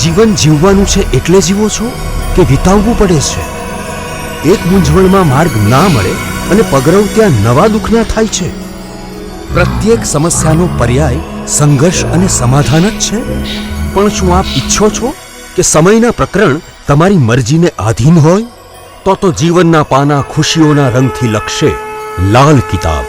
જીવન જીવવાનું છે એટલે જીવો છો કે વિતાવવું પડે છે? એક મૂંઝવણમાં માર્ગ ના મળે અને પગરવ ત્યાં નવા દુઃખના થાય છે. પ્રત્યેક સમસ્યાનો પર્યાય સંઘર્ષ અને સમાધાન જ છે. પણ શું આપ ઈચ્છો છો કે સમયના પ્રકરણ તમારી મરજીને આધીન હોય? તો જીવનના પાના ખુશીઓના રંગથી લખશે લાલ કિતાબ.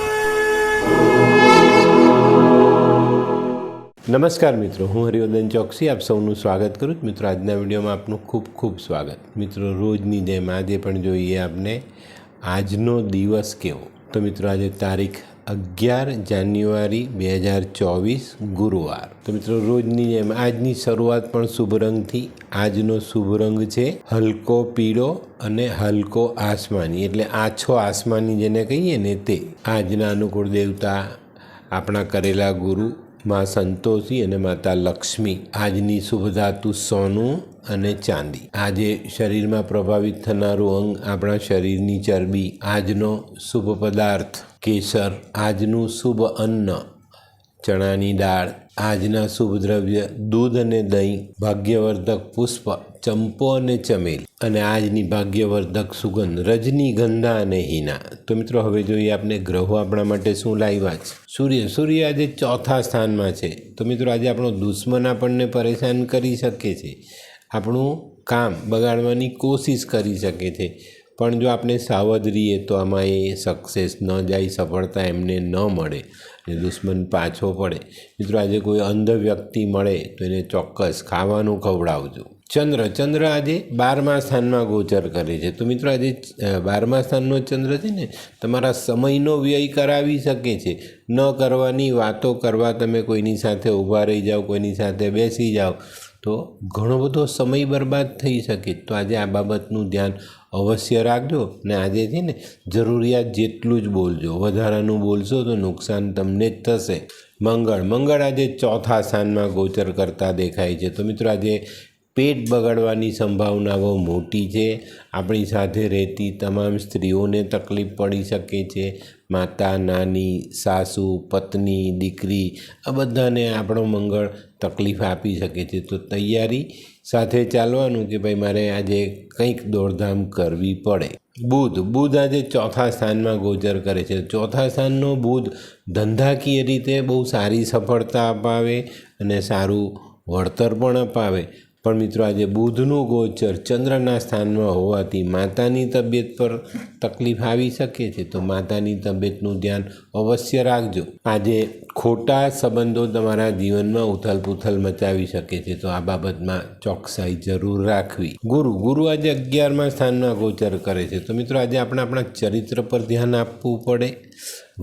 નમસ્કાર મિત્રો, હું હરિવર્ધન ચોકસી આપ સૌનું સ્વાગત કરું છું. મિત્રો, આજના વિડીયોમાં આપનું ખૂબ ખૂબ સ્વાગત. મિત્રો, રોજની જેમ આજે પણ જોઈએ આપને આજનો દિવસ કેવો. તો મિત્રો, આજે તારીખ 11 જાન્યુઆરી 2024 ગુરુવાર. તો મિત્રો, રોજની જેમ આજની શરૂઆત પણ શુભ રંગથી. આજનો શુભ રંગ છે હલકો પીળો અને હલકો આસમાની, એટલે આછો આસમાની જેને કહીએ ને તે. આજના અનુકૂળ દેવતા આપણા કરેલા ગુરુ માં સંતોષી અને માતા લક્ષ્મી. આજની શુભ ધાતુ સોનું અને ચાંદી. આજે શરીરમાં પ્રભાવિત થનારું અંગ આપણા શરીરની ચરબી. આજનો શુભ પદાર્થ કેસર. આજનું શુભ અન્ન ચણાની દાળ. આજના શુભ દ્રવ્ય દૂધ અને દહીં. ભાગ્યવર્ધક પુષ્પ ચંપો અને ચમેલી. અને આજની ભાગ્યવર્ધક સુગંધ રજનીગંધા અને હિના. તો મિત્રો, હવે જોઈએ આપણે ગ્રહો આપણા માટે શું લાવ્યા છે. સૂર્ય આજે ચોથા સ્થાનમાં છે. તો મિત્રો, આજે આપણો દુશ્મન આપણને પરેશાન કરી શકે છે, આપણું કામ બગાડવાની કોશિશ કરી શકે છે. પણ જો આપણે સાવધ રહીએ તો આમાં એ સક્સેસ ન જાય, સફળતા એમને ન મળે અને દુશ્મન પાછો પડે. મિત્રો, આજે કોઈ અંધ વ્યક્તિ મળે તો એને ચોક્કસ ખાવાનું ખવડાવજો. ચંદ્ર આજે 12મા સ્થાનમાં ગોચર કરે છે. તો મિત્રો, આજે 12મા સ્થાનનો ચંદ્ર છે ને, તમારા સમયનો વ્યય કરાવી શકે છે. ન કરવાની વાતો કરવા તમે કોઈની સાથે ઊભા રહી જાઓ, કોઈની સાથે બેસી જાઓ તો ઘણો બધો સમય બરબાદ થઈ શકે. તો આજે આ બાબતનું ધ્યાન અવશ્ય રાખજો. ને આજે છે ને, જરૂરિયાત જેટલું જ બોલજો, વધારાનું બોલશો તો નુકસાન તમને જ થશે. મંગળ આજે ચોથા સ્થાનમાં ગોચર કરતા દેખાય છે. તો મિત્રો, આજે પેટ બગાડવાની સંભાવનાઓ મોટી છે. આપણી સાથે રહેતી તમામ સ્ત્રીઓને તકલીફ પડી શકે છે. માતા, નાની, સાસુ, પત્ની, દીકરી, આ બધાને આપણો મંગળ તકલીફ આપી શકે છે. તો તૈયારી સાથે ચાલવાનું કે ભાઈ મારે આજે કંઈક દોડધામ કરવી પડે. બુધ આજે ચોથા સ્થાનમાં ગોચર કરે છે. ચોથા સ્થાનનો બુધ ધંધાકીય રીતે બહુ સારી સફળતા અપાવે અને સારું વળતર પણ અપાવે. પણ મિત્રો, આજે બુધનું ગોચર ચંદ્રના સ્થાનમાં હોવાથી માતાની તબિયત પર તકલીફ આવી શકે છે. તો માતાની તબિયતનું ધ્યાન અવશ્ય રાખજો. આજે ખોટા સંબંધો તમારા જીવનમાં ઉથલપુથલ મચાવી શકે છે. તો આ બાબતમાં ચોકસાઈ જરૂર રાખવી. ગુરુ આજે 11મા સ્થાનમાં ગોચર કરે છે. તો મિત્રો, આજે આપણે આપણા ચરિત્ર પર ધ્યાન આપવું પડે.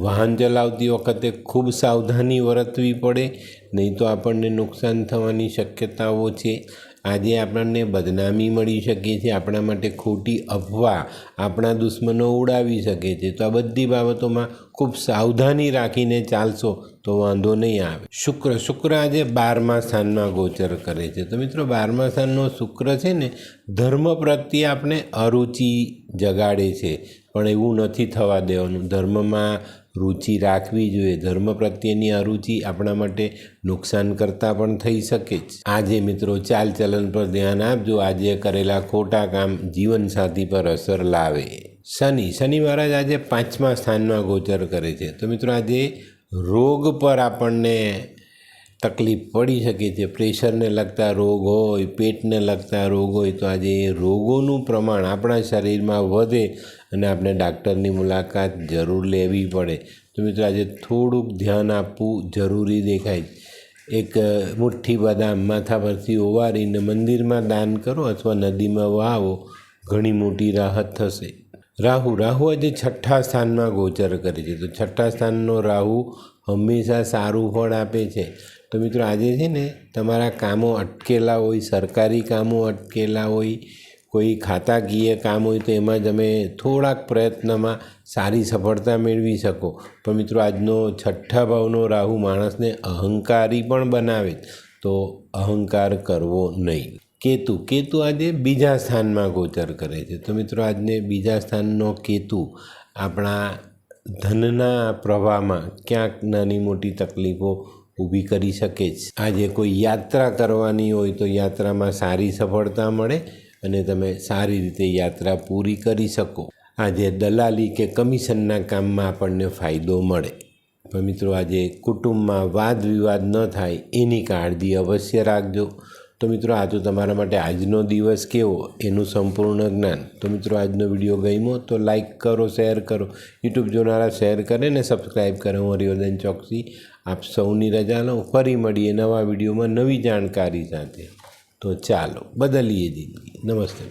વાહન ચલાવતી વખતે ખૂબ સાવધાની વર્તવી પડે, નહીં તો આપણને નુકસાન થવાની શક્યતાઓ છે. આજે આપણને બદનામી મળી શકે છે. આપણા માટે ખોટી અફવા આપણા દુશ્મનો ઉડાવી શકે છે. તો આ બધી બાબતોમાં ખૂબ સાવધાની રાખીને ચાલશો તો વાંધો નહીં આવે. શુક્ર આજે 12મા સ્થાનમાં ગોચર કરે છે. તો મિત્રો, 12મા સ્થાનનો શુક્ર છે ને, ધર્મ પ્રત્યે આપણે અરુચિ જગાડે છે. પણ એવું નથી થવા દેવાનું. ધર્મમાં રુચિ રાખવી જોઈએ. ધર્મ પ્રત્યેની અરુચિ આપણા માટે નુકસાન કરતાં પણ થઈ શકે છે. આજે મિત્રો, ચાલચલન પર ધ્યાન આપજો. આજે કરેલા ખોટા કામ જીવનસાથી પર અસર લાવે. શનિ મહારાજ આજે 5મા સ્થાનમાં ગોચર કરે છે. તો મિત્રો, આજે રોગ પર આપણને તકલીફ પડી શકે છે. પ્રેશરને લગતા રોગ હોય, પેટને લગતા રોગ હોય, તો આજે એ રોગોનું પ્રમાણ આપણા શરીરમાં વધે અને આપણે ડાક્ટરની મુલાકાત જરૂર લેવી પડે. તો મિત્રો, આજે થોડુંક ધ્યાન આપવું જરૂરી દેખાય. એક મુઠ્ઠી બદામ માથા પરથી ઓવારીને મંદિરમાં દાન કરો અથવા નદીમાં વહાવો, ઘણી મોટી રાહત થશે. રાહુ આજે 6ઠ્ઠા સ્થાનમાં ગોચર કરે છે. તો 6ઠ્ઠા સ્થાનનો રાહુ હંમેશા સારું ફળ આપે છે. તો મિત્રો, આજે છે ને, તમારા કામો અટકેલા હોય, સરકારી કામો અટકેલા હોય, કોઈ ખાતાકીય કામ હોય તો એમાં તમે થોડાક પ્રયત્નમાં સારી સફળતા મેળવી શકો. પણ મિત્રો, આજનો 6ઠ્ઠા ભાવનો રાહુ માણસને અહંકારી પણ બનાવે. તો અહંકાર કરવો નહીં. કેતુ આજે 2જા સ્થાનમાં ગોચર કરે છે. તો મિત્રો, આજને 2જા સ્થાનનો કેતુ આપણા ધનના પ્રવાહમાં ક્યાંક નાની મોટી તકલીફો ઊભી કરી શકે છે. આજે કોઈ યાત્રા કરવાની હોય તો યાત્રામાં સારી સફળતા મળે અને તમે સારી રીતે યાત્રા પૂરી કરી શકો. આજે દલાલી કે કમિશનના કામમાં આપણને ફાયદો મળે. પણ મિત્રો આજે કુટુંબમાં વાદ વિવાદ ન થાય એની કાળજી અવશ્ય રાખજો. તો મિત્રો આ તો તમારા માટે આજનો દિવસ કેવો એનું સંપૂર્ણ જ્ઞાન. તો મિત્રો આજનો વિડીયો ગમ્યો તો લાઈક કરો, શેર કરો, યુટ્યુબ જોનારા શેર કરે ને સબસ્ક્રાઈબ કરે. હું હરિવર્ધન ચોકસી આપ સૌની રજા લઉં. ફરી મળીએ નવા વિડીયોમાં નવી જાણકારી સાથે. તો ચાલો બદલીએ જિંદગી. નમસ્તે.